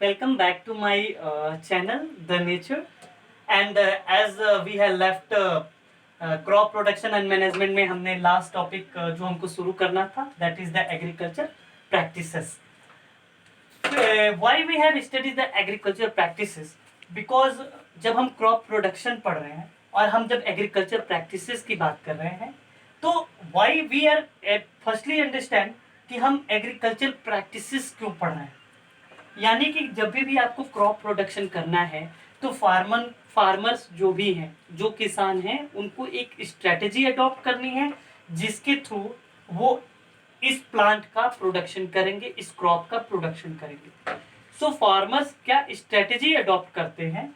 Welcome back to my channel, The Nature. And as we have left crop production and management में हमने last topic जो हमको शुरू करना था, that is the agriculture practices. Why we have studied the agriculture practices? Because जब हम crop production पढ़ रहे हैं और हम जब एग्रीकल्चर प्रैक्टिसेस की बात कर रहे हैं, तो why we are firstly understand कि हम एग्रीकल्चर प्रैक्टिसेस क्यों पढ़ रहे हैं. यानी कि जब भी आपको क्रॉप प्रोडक्शन करना है तो फार्मर्स जो भी हैं, जो किसान हैं, उनको एक स्ट्रेटेजी अडॉप्ट करनी है जिसके थ्रू वो इस प्लांट का प्रोडक्शन करेंगे, इस क्रॉप का प्रोडक्शन करेंगे. सो फार्मर्स क्या स्ट्रेटेजी अडॉप्ट करते हैं,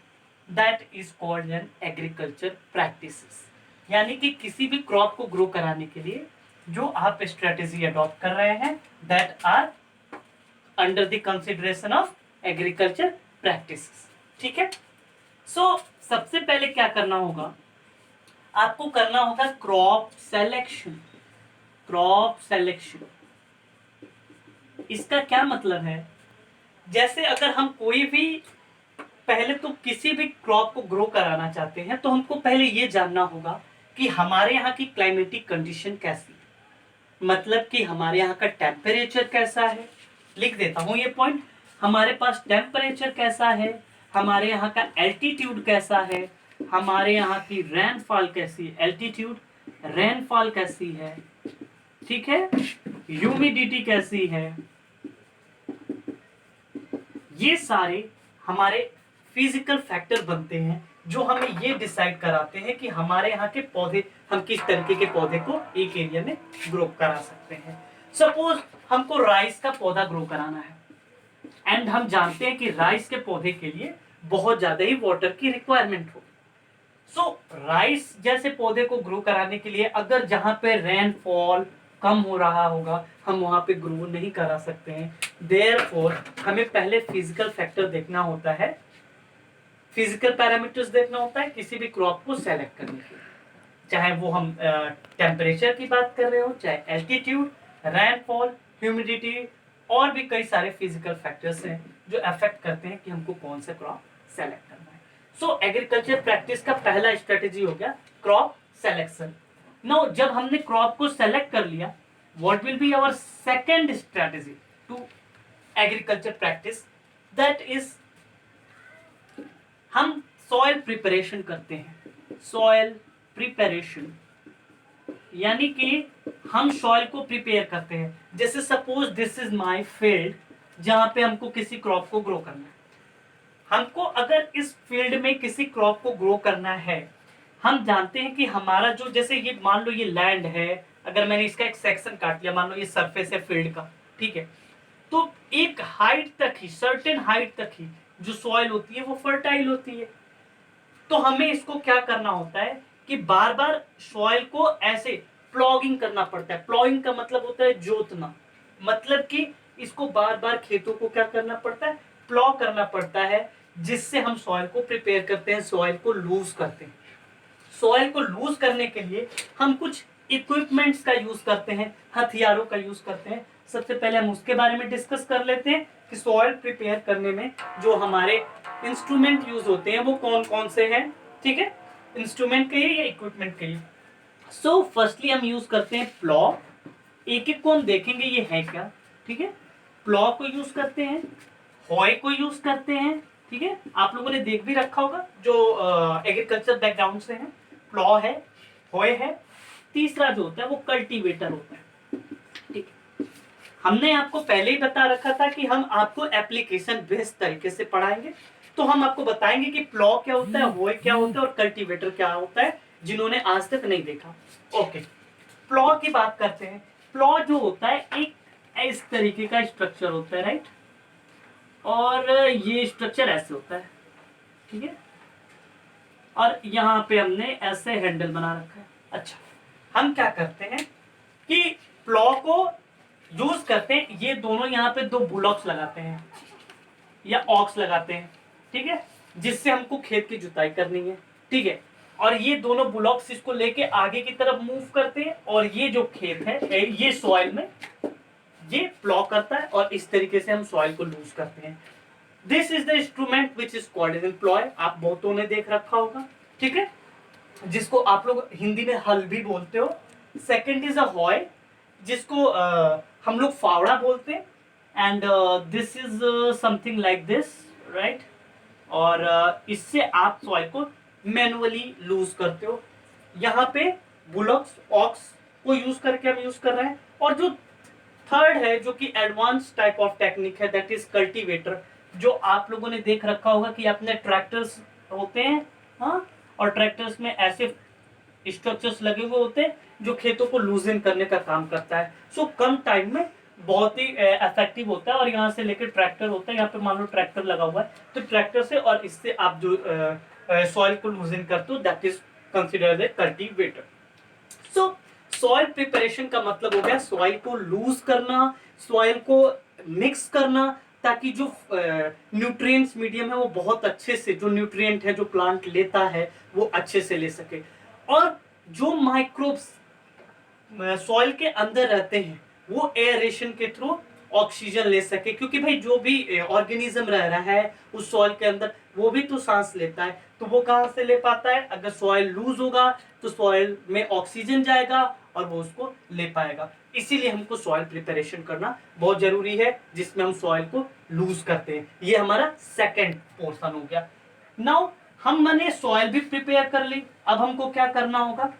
that is called an agriculture practices. यानी कि किसी भी क्रॉप को ग्रो कराने के लिए जो आप स्ट्रेटेजी अडॉप्ट कर रहे हैं, that are under the consideration of agriculture practices. ठीक है. सो सबसे पहले क्या करना होगा, आपको करना होगा क्रॉप सेलेक्शन. क्रॉप सेलेक्शन इसका क्या मतलब है, जैसे अगर हम कोई भी पहले तो किसी भी क्रॉप को ग्रो कराना चाहते हैं तो हमको पहले ये जानना होगा कि हमारे यहाँ की क्लाइमेटिक कंडीशन कैसी है. मतलब कि हमारे यहाँ का टेम्परेचर कैसा है. लिख देता हूँ ये पॉइंट. हमारे पास टेम्परेचर कैसा है, हमारे यहाँ का एल्टीट्यूड कैसा है, हमारे यहाँ की रेनफॉल कैसी है, एल्टीट्यूड रेनफॉल कैसी है, ठीक है, ह्यूमिडिटी कैसी है. ये सारे हमारे फिजिकल फैक्टर बनते हैं जो हमें ये डिसाइड कराते हैं कि हमारे यहाँ के पौधे, हम किस तरीके के पौधे को एक एरिया में ग्रो करा सकते हैं. सपोज हमको राइस का पौधा ग्रो कराना है एंड हम जानते हैं कि राइस के पौधे के लिए बहुत ज्यादा ही वाटर की रिक्वायरमेंट हो. सो राइस जैसे पौधे को ग्रो कराने के लिए अगर जहां पे रेनफॉल कम हो रहा होगा, हम वहां पे ग्रो नहीं करा सकते हैं. देयरफॉर हमें पहले फिजिकल फैक्टर देखना होता है, फिजिकल पैरामीटर्स देखना होता है किसी भी क्रॉप को सेलेक्ट करने के लिए. चाहे वो हम टेम्परेचर की बात कर रहे हो, चाहे एल्टीट्यूड, रेनफॉल, ह्यूमिडिटी, और भी कई सारे फिजिकल फैक्टर्स हैं जो अफेक्ट करते हैं कि हमको कौन सा क्रॉप सेलेक्ट करना है. सो एग्रीकल्चर प्रैक्टिस का पहला स्ट्रेटेजी हो गया क्रॉप सेलेक्शन. नाउ जब हमने क्रॉप को सेलेक्ट कर लिया, what will be our second strategy to agriculture practice, that is हम सॉइल प्रिपरेशन करते हैं. सॉइल प्रिपरेशन यानी कि हम सॉइल को प्रिपेयर करते हैं. जैसे suppose this is my field जहां पे हमको किसी क्रॉप को ग्रो करना है. हमको अगर इस फील्ड में किसी क्रॉप को ग्रो करना है, हम जानते हैं कि हमारा जो, जैसे ये मान लो ये लैंड है, अगर मैंने इसका एक सेक्शन काट लिया, मान लो ये सरफेस है फील्ड का, ठीक है, तो एक हाइट तक ही, सर्टेन हाइट तक ही जो सॉइल होती है वो फर्टाइल होती है. तो हमें इसको क्या करना होता है कि बार बार सॉइल को ऐसे प्लॉगिंग करना पड़ता है. प्लॉगिंग का मतलब होता है जोतना. मतलब कि इसको बार बार खेतों को क्या करना पड़ता है, प्लॉ करना पड़ता है, जिससे हम सॉइल को प्रिपेयर करते हैं, सॉइल को लूज करते हैं. सॉइल को लूज करने के लिए हम कुछ इक्विपमेंट्स का यूज करते हैं, हथियारों का यूज करते हैं. सबसे पहले हम उसके बारे में डिस्कस कर लेते हैं कि सॉइल प्रिपेयर करने में जो हमारे इंस्ट्रूमेंट यूज होते हैं वो कौन कौन से हैं. ठीक है, इंस्ट्रूमेंट कहिए या इक्विपमेंट कहिए. सो फर्स्टली हम यूज करते हैं प्लॉ. एक एक को हम देखेंगे ये है क्या. ठीक है, प्लॉ को यूज करते हैं, हॉय को यूज करते हैं. ठीक है, आप लोगों ने देख भी रखा होगा जो एग्रीकल्चर बैकग्राउंड से हैं. प्लॉ है, हॉय है, तीसरा जो होता है वो कल्टीवेटर होता है. ठीक है, हमने आपको पहले ही बता रखा था कि हम आपको एप्लीकेशन बेस्ड तरीके से पढ़ाएंगे. तो हम आपको बताएंगे कि प्लॉ क्या होता है, हॉय क्या होता है और कल्टीवेटर क्या होता है, जिन्होंने आज तक नहीं देखा. ओके, प्लॉ की बात करते हैं. प्लॉ जो होता है एक इस तरीके का स्ट्रक्चर होता है, राइट, और ये स्ट्रक्चर ऐसे होता है. ठीक है, और यहाँ पे हमने ऐसे हैंडल बना रखा है. अच्छा, हम क्या करते हैं कि प्लॉ को यूज करते हैं, ये दोनों यहाँ पे दो बुलॉक्स लगाते हैं या ऑक्स लगाते हैं. ठीक है, जिससे हमको खेत की जुताई करनी है. ठीक है, और ये दोनों ब्लॉक्स इसको लेके आगे की तरफ मूव करते हैं और ये जो खेत है ये सॉइल में ये प्लॉ करता है और इस तरीके से हम सॉइल को लूज करते हैं. This is the instrument which is called an ploy, आप बहुतों ने देख रखा होगा, ठीक है, जिसको आप लोग हिंदी में हल भी बोलते हो। सेकंड इज अ हॉय, जिसको हम लोग फावड़ा बोलते हैं, and this is something like this, right. और इससे आप सॉइल को मैनुअली लूज करते हो। यहाँ पे बुलॉक्स ऑक्स को यूज करके हम यूज कर रहे हैं। और जो थर्ड है जो कि एडवांस टाइप ऑफ टेक्निक है, दैट इज कल्टीवेटर, जो आप लोगों ने देख रखा होगा कि अपने ट्रैक्टर्स होते हैं, हाँ, और ट्रैक्टर्स में ऐसे स्ट्रक्चर्स लगे हुए होते हैं जो खेतों को लूजन करने का काम करता है। सो कम टाइम में बहुत ही इफेक्टिव होता है। और यहाँ से लेकर ट्रैक्टर होता है, यहाँ पे मान लो ट्रैक्टर लगा हुआ है, तो ट्रैक्टर से और इससे आप जो सॉइल को लूजन करते हो, that is considered a cultivator. So soil preparation का मतलब हो गया सॉइल को लूज करना, सॉइल को मिक्स करना, ताकि जो न्यूट्रिएंट्स मीडियम है वो बहुत अच्छे से, जो न्यूट्रिएंट है जो प्लांट लेता है वो अच्छे से ले सके। और जो माइक्रोब्स सॉइल के अंदर रहते हैं वो एयरेशन के थ्रू ऑक्सीजन ले सके, क्योंकि भाई जो भी ऑर्गेनिज्म रह रहा है उस सॉइल के अंदर वो भी तो सांस लेता है, तो वो कहाँ से ले पाता है? अगर सॉइल लूज होगा तो सॉइल में ऑक्सीजन जाएगा और वो उसको ले पाएगा। इसीलिए हमको सॉइल प्रिपरेशन करना बहुत जरूरी है, जिसमें हम सॉइल को लूज करते हैं। ये हमारा सेकेंड पोर्शन हो गया। नाउ हमने सॉइल भी प्रिपेयर कर ली, अब हमको क्या करना होगा?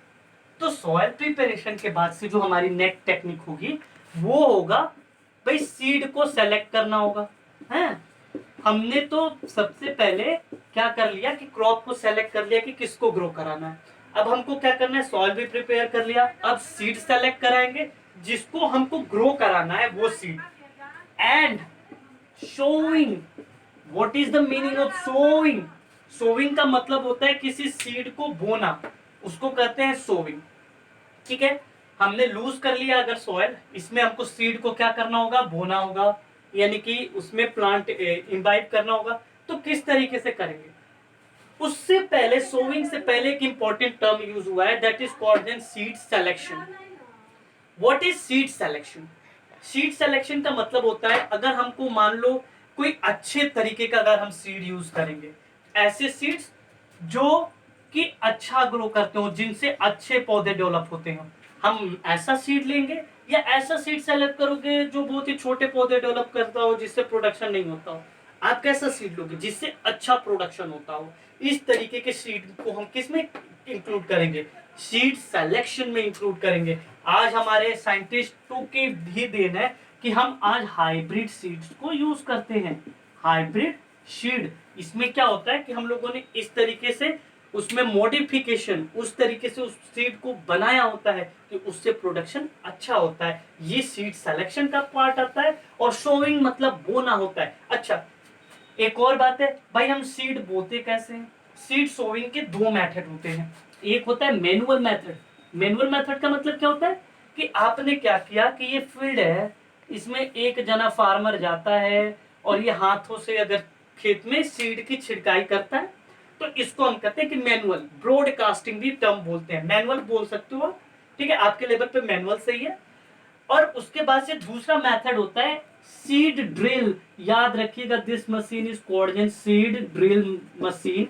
तो सॉइल प्रिपरेशन के बाद से जो हमारी नेक्स्ट टेक्निक होगी वो होगा भाई सीड को सेलेक्ट करना होगा, है। हमने तो सबसे पहले क्या कर लिया कि क्रॉप को सेलेक्ट कर लिया कि किसको ग्रो कराना है। अब हमको क्या करना है? सॉइल भी प्रिपेयर कर लिया, अब सीड सेलेक्ट कराएंगे, जिसको हमको ग्रो कराना है वो seed. And sowing, what is the meaning of sowing? Sowing का मतलब होता है किसी सीड को बोना, उसको कहते हैं सोइंग, ठीक है। हमने लूज कर लिया अगर सॉइल, इसमें हमको सीड को क्या करना होगा? बोना होगा, यानी कि उसमें प्लांट इम्बाइब करना होगा। तो किस तरीके से करेंगे? उससे पहले, सोविंग से पहले एक इंपॉर्टेंट टर्म यूज हुआ है, that is called an seed selection. What is seed selection? Seed selection का मतलब होता है अगर हमको मान लो कोई अच्छे तरीके का अगर हम सीड यूज करेंगे, ऐसे सीड्स जो कि अच्छा ग्रो करते हो, जिनसे अच्छे पौधे डेवलप होते हैं, हम ऐसा सीड लेंगे, या ऐसा सीड सेलेक्ट करोगे जो बहुत ही छोटे पौधे डेवलप करता हो, जिससे प्रोडक्शन नहीं होता हो? आप कैसा सीड लोगे? जिससे अच्छा प्रोडक्शन होता हो। इस तरीके के सीड को हम किस में इंक्लूड करेंगे? सीड सिलेक्शन में इंक्लूड करेंगे। आज हमारे साइंटिस्टों के भी देन है कि हम आज हाइब्रिड सीड्स को यूज करते हैं। हाइब्रिड सीड, इसमें क्या होता है कि हम लोगों ने इस तरीके से उसमें मॉडिफिकेशन, उस तरीके से उस सीड को बनाया होता है कि उससे प्रोडक्शन अच्छा होता है। ये सीड सिलेक्शन का पार्ट आता है। और सोइंग मतलब बोना होता है। अच्छा, एक और बात है भाई, हम सीड बोते कैसे हैं? सीड सोइंग के दो मेथड होते हैं। एक होता है मैनुअल मेथड। मैनुअल मेथड का मतलब क्या होता है कि आपने क्या किया कि ये फील्ड है, इसमें एक जना फार्मर जाता है और ये हाथों से अगर खेत में सीड की छिड़काई करता है, तो इसको हम कहते हैं कि मैनुअल। ब्रॉडकास्टिंग भी टर्म बोलते हैं, मैनुअल बोल सकते हो, ठीक है, आपके लेवल पे मैनुअल सही है। और उसके बाद से दूसरा मेथड होता है सीड ड्रिल। याद रखिएगा, this machine is called seed drill machine.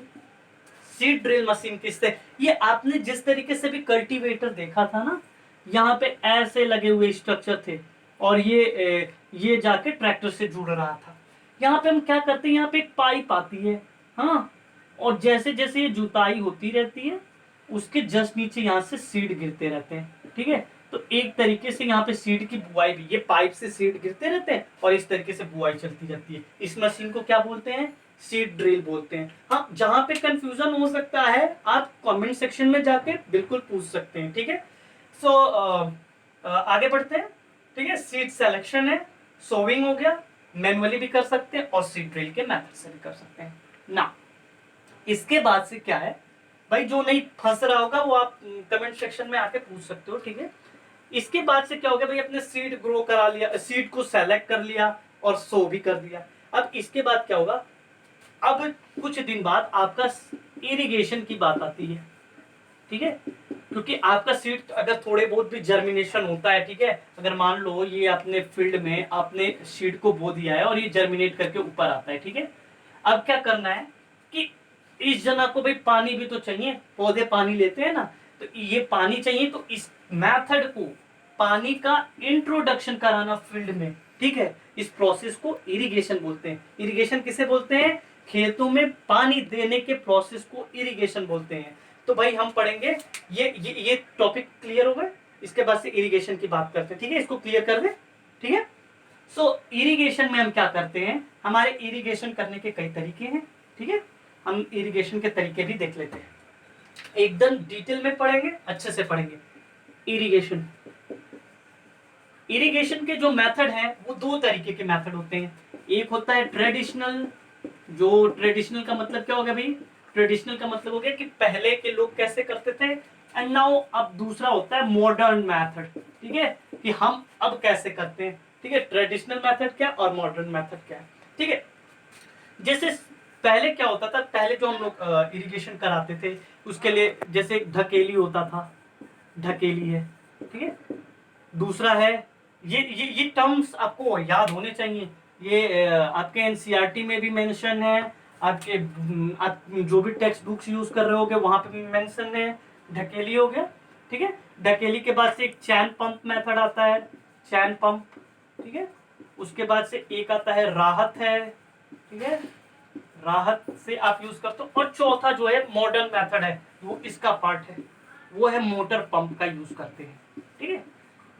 Seed drill machine किससे? ये आपने जिस तरीके से भी कल्टीवेटर देखा था ना, यहाँ पे ऐसे लगे हुए स्ट्रक्चर थे और ये जाके ट्रैक्टर से जुड़ रहा था। यहाँ पे हम क्या करते हैं, यहाँ पे एक पाइप आती है, हाँ, और जैसे जैसे ये जुताई होती रहती है उसके जस्ट नीचे यहाँ से सीड गिरते रहते हैं, ठीक है। तो एक तरीके से यहाँ पे सीड की बुआई भी, ये पाइप से सीड गिरते रहते हैं और इस तरीके से बुआई चलती रहती है। इस मशीन को क्या बोलते हैं? सीड ड्रिल बोलते हैं। हाँ, जहां पे कंफ्यूजन हो सकता है आप कमेंट सेक्शन में जाके बिल्कुल पूछ सकते हैं, ठीक है। सो आगे बढ़ते हैं, ठीक है। सीड सिलेक्शन है, सोविंग हो गया, मैनुअली भी कर सकते हैं और सीड ड्रिल के मेथड से भी कर सकते हैं ना। इसके बाद से क्या है भाई, जो नहीं फंस रहा होगा वो आप कमेंट सेक्शन में आके पूछ सकते हो, ठीक है। इसके बाद से क्या हो गया भाई, अपने सीड ग्रो करा लिया, सीड को सेलेक्ट कर लिया और सो भी कर दिया। अब इसके बाद क्या होगा? अब कुछ दिन बाद आपका इरिगेशन की बात आती है, ठीक है, क्योंकि आपका सीड अगर थोड़े बहुत भी जर्मिनेशन होता है, ठीक है, अगर मान लो ये अपने फील्ड में आपने सीड को बो दिया है और ये जर्मिनेट करके ऊपर आता है, ठीक है, अब क्या करना है कि इस जना को भाई पानी भी तो चाहिए, पौधे पानी लेते हैं ना, तो ये पानी चाहिए, तो इस मेथड को पानी का इंट्रोडक्शन कराना फील्ड में, ठीक है, इस प्रोसेस को इरिगेशन बोलते हैं। इरिगेशन किसे बोलते हैं? खेतों में पानी देने के प्रोसेस को इरिगेशन बोलते हैं। तो भाई हम पढ़ेंगे ये टॉपिक क्लियर हो गए, इसके बाद से इरिगेशन की बात करते हैं, ठीक है, इसको क्लियर कर दे, ठीक है। सो इरिगेशन में हम क्या करते हैं, हमारे इरिगेशन करने के कई तरीके हैं, ठीक है, हम इरिगेशन के तरीके भी देख लेते हैं, एकदम डिटेल में पढ़ेंगे, अच्छे से पढ़ेंगे। इरिगेशन, इरिगेशन के जो मेथड हैं वो दो तरीके के मेथड होते हैं। एक होता है ट्रेडिशनल, जो ट्रेडिशनल का मतलब क्या हो गया भाई, ट्रेडिशनल का मतलब हो गया कि पहले के लोग कैसे करते थे, एंड नाउ अब दूसरा होता है मॉडर्न मेथड, ठीक है, कि हम अब कैसे करते हैं, ठीक है, ट्रेडिशनल मेथड क्या और मॉडर्न मेथड क्या है, ठीक है। जैसे पहले क्या होता था, पहले जो हम लोग इरिगेशन कराते थे उसके लिए जैसे ढकेली होता था, ढकेली है, ठीक है। दूसरा है ये टर्म्स आपको याद होने चाहिए, ये आपके एनसीईआरटी में भी मेंशन है, आपके आप जो भी टेक्स्ट बुक्स यूज कर रहे होगे वहां पे भी मेंशन है। ढकेली हो गया, ठीक है। ढकेली के बाद से एक चैन पंप मेथड आता है, चैन पंप, ठीक है। उसके बाद से एक आता है राहत है, ठीक है, राहत से आप यूज करते हो। और चौथा जो है मॉडर्न मेथड है, वो इसका पार्ट है, वो है मोटर पंप का यूज करते हैं, ठीक है।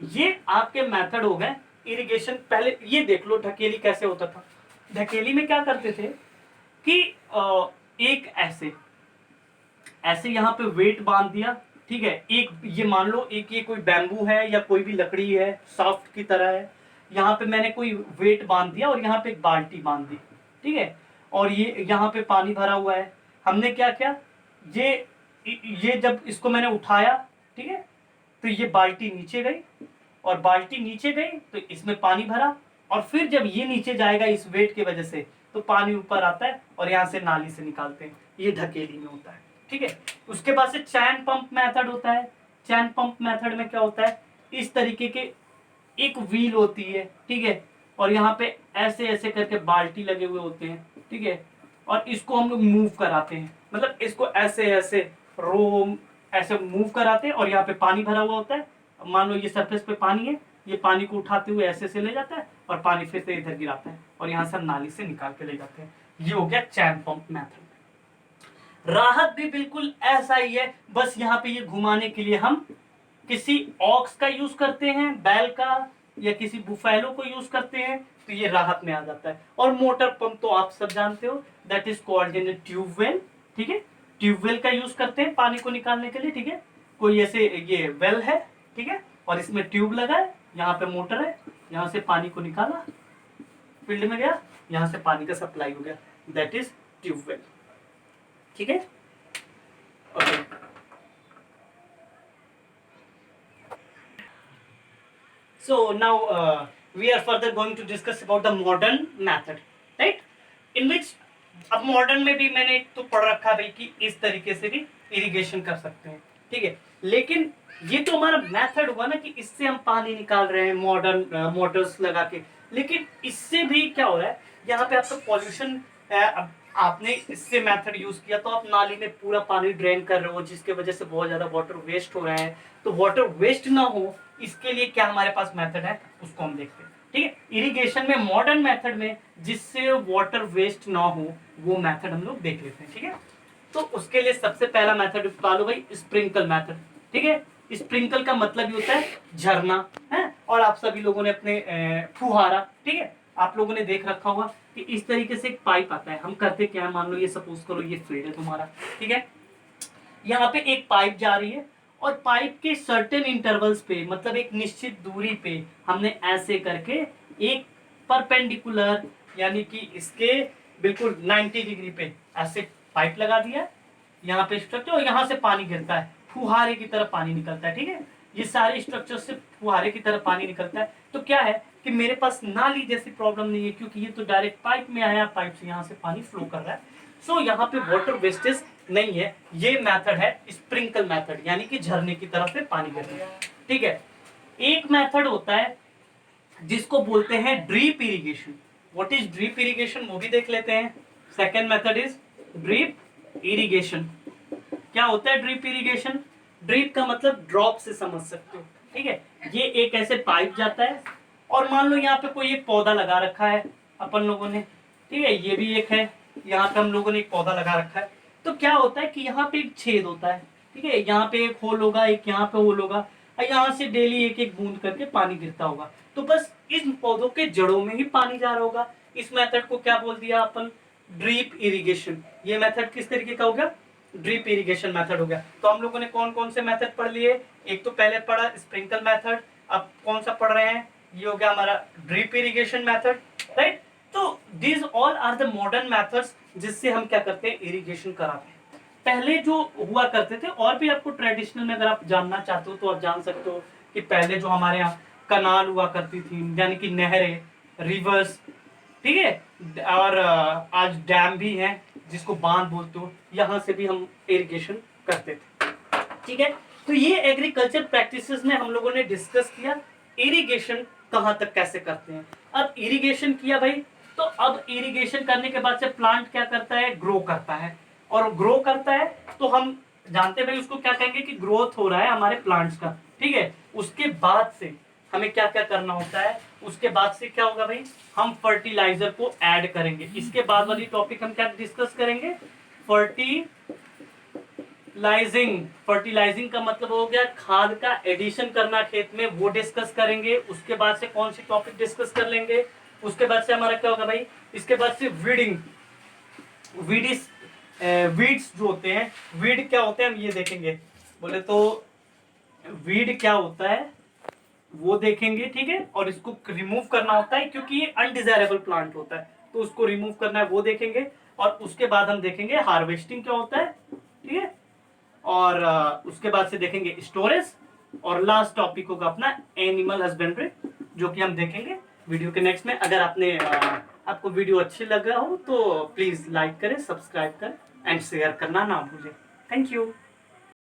ये आपके मेथड हो गए इरिगेशन। पहले ये देख लो ढकेली कैसे होता था। ढकेली में क्या करते थे कि एक ऐसे ऐसे यहाँ पे वेट बांध दिया, ठीक है, एक ये मान लो एक ये कोई बैम्बू है या कोई भी लकड़ी है सॉफ्ट की तरह है, यहाँ पे मैंने कोई वेट बांध दिया और यहाँ पे एक बाल्टी बांध दी, ठीक है, और ये यहाँ पे पानी भरा हुआ है। हमने क्या किया, ये जब इसको मैंने उठाया, ठीक है, तो ये बाल्टी नीचे गई, और बाल्टी नीचे गई तो इसमें पानी भरा, और फिर जब ये नीचे जाएगा इस वेट की वजह से तो पानी ऊपर आता है और यहाँ से नाली से निकालते हैं, ये ढकेली में होता है, ठीक है। उसके बाद से चैन पंप मेथड होता है। चैन पंप मेथड में क्या होता है, इस तरीके के एक व्हील होती है, ठीक है, और यहाँ पे ऐसे ऐसे करके बाल्टी लगे हुए होते हैं, ठीक है, और इसको हम लोग मूव कराते हैं, मतलब इसको ऐसे ऐसे रो ऐसे मूव कराते हैं, और यहाँ पे पानी भरा हुआ होता है। मान लो ये सरफेस पे पानी है, ये पानी को उठाते हुए ऐसे से ले जाता है और पानी फिर से इधर गिराता है और यहाँ से नाली से निकाल के ले जाते हैं। ये हो गया चैन पंप मेथड। राहत भी बिल्कुल ऐसा ही है, बस यहाँ पे ये घुमाने के लिए हम किसी ऑक्स का यूज करते हैं, बैल का, या किसी बुफैलो को यूज करते हैं, तो ये राहत में आ जाता है। और मोटर पंप तो आप सब जानते हो, that is called in tubewell, ठीक है, ट्यूबवेल का यूज करते हैं पानी को निकालने के लिए, ठीक है। कोई ऐसे ये वेल है, ठीक है, और इसमें ट्यूब लगा है, यहाँ पे मोटर है, यहाँ से पानी को निकाला, फील्ड में गया, यहाँ से पानी का सप्लाई हो गया, दैट इज ट्यूबवेल, ठीक है। Okay, so now we are further going to discuss about the modern method, right, in which अब मॉडर्न में भी मैंने एक तो पढ़ रखा भाई कि इस तरीके से भी इरिगेशन कर सकते हैं, ठीक है। लेकिन ये तो हमारा मेथड हुआ ना कि इससे हम पानी निकाल रहे हैं मॉडर्न मोटर्स लगा के, लेकिन इससे भी क्या हो रहा है, यहाँ पे आपका पॉल्यूशन, आपने इससे मेथड यूज किया तो आप नाली में पूरा पानी ड्रेन कर रहे हो, जिसके वजह से बहुत ज्यादा वाटर वेस्ट हो रहा है। तो वाटर वेस्ट ना हो इसके लिए क्या हमारे पास मेथड है, उसको हम देखते हैं, ठीक है। इरिगेशन में मॉडर्न मेथड में जिससे वाटर वेस्ट ना हो वो मेथड हम लोग देख लेते हैं, ठीक है। तो उसके लिए सबसे पहला मेथड निकालो भाई, स्प्रिंकल मेथड, ठीक है। स्प्रिंकल का मतलब ये होता है झरना है, और आप सभी लोगों ने अपने फुहारा, ठीक है, आप लोगों ने देख रखा होगा कि इस तरीके से एक पाइप आता है। हम करते क्या है, मान लो ये सपोज करो ये फील्ड है तुम्हारा, ठीक है, यहाँ पे एक पाइप जा रही है, और पाइप के सर्टेन इंटरवल्स पे, मतलब एक निश्चित दूरी पे हमने ऐसे करके एक परपेंडिकुलर, यानी कि इसके बिल्कुल 90 डिग्री पे ऐसे पाइप लगा दिया है, यहाँ पे स्ट्रक्चर, और यहाँ से पानी गिरता है, फुहारे की तरह पानी निकलता है, ठीक है। ये सारे स्ट्रक्चर से फुहारे की तरह पानी निकलता है। तो क्या है कि मेरे पास नाली जैसी प्रॉब्लम नहीं है, क्योंकि ये तो डायरेक्ट पाइप में आया, पाइप से यहाँ से पानी फ्लो कर रहा है। सो यहाँ पे वाटर वेस्टेज नहीं है। ये मेथड है स्प्रिंकल मेथड, यानी कि झरने की तरफ से पानी गिरना, ठीक है। एक मेथड होता है जिसको बोलते हैं drip irrigation. What is drip irrigation, वो भी देख लेते हैं second method is drip irrigation. क्या होता है ड्रिप इरिगेशन? ड्रिप का मतलब ड्रॉप से समझ सकते हो, ठीक है। ये एक ऐसे पाइप जाता है और मान लो यहाँ पे कोई एक पौधा लगा रखा है अपन लोगों ने, ठीक है, ये भी एक है, यहाँ पे हम लोगों ने एक पौधा लगा रखा है। तो क्या होता है कि यहाँ पे एक छेद होता है, ठीक है, यहाँ पे एक होल होगा, एक यहाँ पे होल होगा, और यहाँ से डेली एक एक बूंद करके पानी गिरता होगा। तो बस इन पौधों के जड़ों में ही पानी जा रहा होगा। इस मेथड को क्या बोल दिया अपन? Drip irrigation. ये मेथड किस तरीके का हो गया? ड्रिप इरिगेशन मेथड हो गया। तो हम लोगों ने कौन कौन से मेथड पढ़ लिए? एक तो पहले पढ़ा स्प्रिंकल मेथड, अब कौन सा पढ़ रहे हैं? ये हो गया हमारा ड्रिप इरिगेशन मेथड, राइट। तो these all are the modern methods जिससे हम क्या करते हैं? इरिगेशन कराते हैं। पहले जो हुआ करते थे, और भी आपको ट्रेडिशनल में अगर आप जानना चाहते हो तो आप जान सकते हो कि पहले जो हमारे यहाँ कनाल हुआ करती थी, यानी कि नहरें, रिवर्स, ठीक है, और आज डैम भी हैं जिसको बांध बोलते हो, यहाँ से भी हम इरिगेशन करते थे, ठीक है। तो ये एग्रीकल्चर प्रैक्टिसेस में हम लोगों ने डिस्कस किया इरिगेशन कहाँ तक कैसे करते हैं। अब इरिगेशन किया भाई, तो अब इरिगेशन करने के बाद से प्लांट क्या करता है? ग्रो करता है, और ग्रो करता है तो हम जानते हैं भाई उसको क्या कहेंगे कि ग्रोथ हो रहा है हमारे प्लांट्स का, ठीक है। उसके बाद से हमें क्या क्या करना होता है? उसके बाद से क्या होगा भाई? हम फर्टिलाइजर को ऐड करेंगे। इसके बाद वाली टॉपिक हम क्या डिस्कस करेंगे? फर्टिलाइजिंग। फर्टिलाइजिंग का मतलब हो गया खाद का एडिशन करना खेत में, वो डिस्कस करेंगे। उसके बाद से कौन सी टॉपिक डिस्कस कर लेंगे? उसके बाद से हमारा क्या होगा भाई? इसके बाद से वीडिंग। वीड्स जो होते हैं, वीड क्या होते हैं हम ये देखेंगे। बोले तो वीड क्या होता है वो देखेंगे, ठीक है, और इसको रिमूव करना होता है क्योंकि ये अनडिजायरेबल प्लांट होता है, तो उसको रिमूव करना है वो देखेंगे। और उसके बाद हम देखेंगे हार्वेस्टिंग क्या होता है, ठीक है, और उसके बाद से देखेंगे स्टोरेज, और लास्ट टॉपिक होगा अपना एनिमल हस्बेंड्री, जो कि हम देखेंगे वीडियो के नेक्स्ट में। अगर आपको वीडियो अच्छी लगा हो तो प्लीज लाइक करें, सब्सक्राइब करें एंड शेयर करना ना भूलें। Thank you.